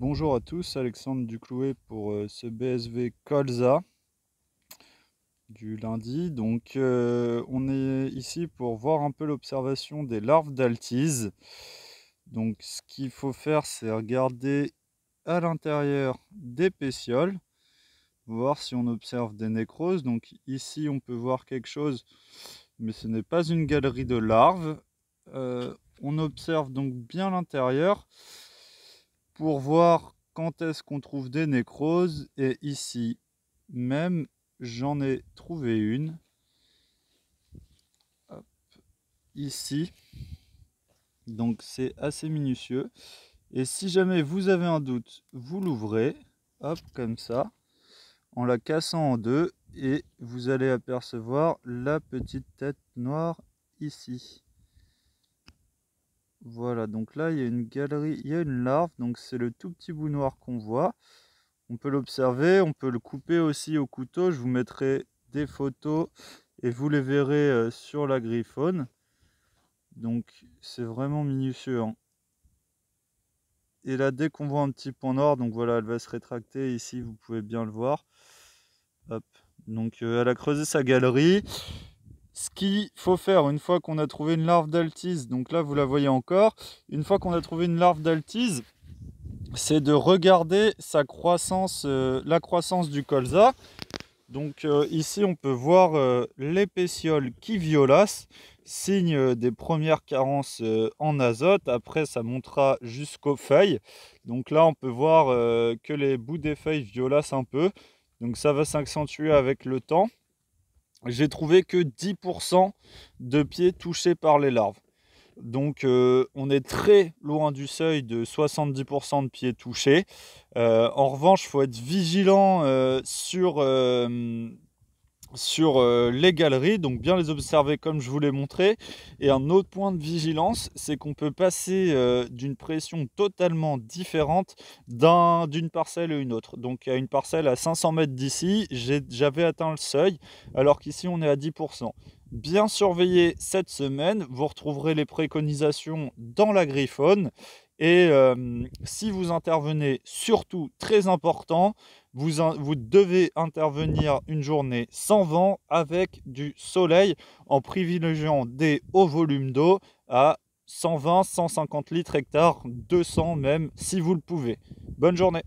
Bonjour à tous, Alexandre Duclouet pour ce BSV Colza du lundi. On est ici pour voir un peu l'observation des larves d'altise. Donc ce qu'il faut faire, c'est regarder à l'intérieur des pétioles, voir si on observe des nécroses. Donc ici on peut voir quelque chose, mais ce n'est pas une galerie de larves. On observe donc bien l'intérieur pour voir quand est-ce qu'on trouve des nécroses. Et ici même, j'en ai trouvé une. Hop, ici. Donc c'est assez minutieux. Et si jamais vous avez un doute, vous l'ouvrez, hop, comme ça, en la cassant en deux, et vous allez apercevoir la petite tête noire ici. Voilà, donc là il y a une galerie, il y a une larve, donc c'est le tout petit bout noir qu'on voit. On peut l'observer, on peut le couper aussi au couteau. Je vous mettrai des photos et vous les verrez sur la Griffone. Donc c'est vraiment minutieux, hein. Et là, dès qu'on voit un petit point noir, donc voilà, elle va se rétracter ici, vous pouvez bien le voir. Hop. Donc elle a creusé sa galerie. Ce qu'il faut faire une fois qu'on a trouvé une larve d'altise, donc là vous la voyez encore, une fois qu'on a trouvé une larve d'altise, c'est de regarder sa croissance, la croissance du colza. Donc ici on peut voir les pétioles qui violacent, signe des premières carences en azote. Après ça montera jusqu'aux feuilles. Donc là on peut voir que les bouts des feuilles violacent un peu. Donc ça va s'accentuer avec le temps. J'ai trouvé que 10% de pieds touchés par les larves. Donc on est très loin du seuil de 70% de pieds touchés. En revanche, il faut être vigilant sur les galeries, donc bien les observer comme je vous l'ai montré. Et un autre point de vigilance, c'est qu'on peut passer d'une pression totalement différente d'une parcelle à une autre. Donc il y a une parcelle à 500 mètres d'ici, j'avais atteint le seuil, alors qu'ici on est à 10%. Bien surveiller cette semaine, vous retrouverez les préconisations dans la Griffone. Et si vous intervenez, surtout très important, vous devez intervenir une journée sans vent avec du soleil en privilégiant des hauts volumes d'eau à 120, 150 litres hectare, 200 même si vous le pouvez. Bonne journée.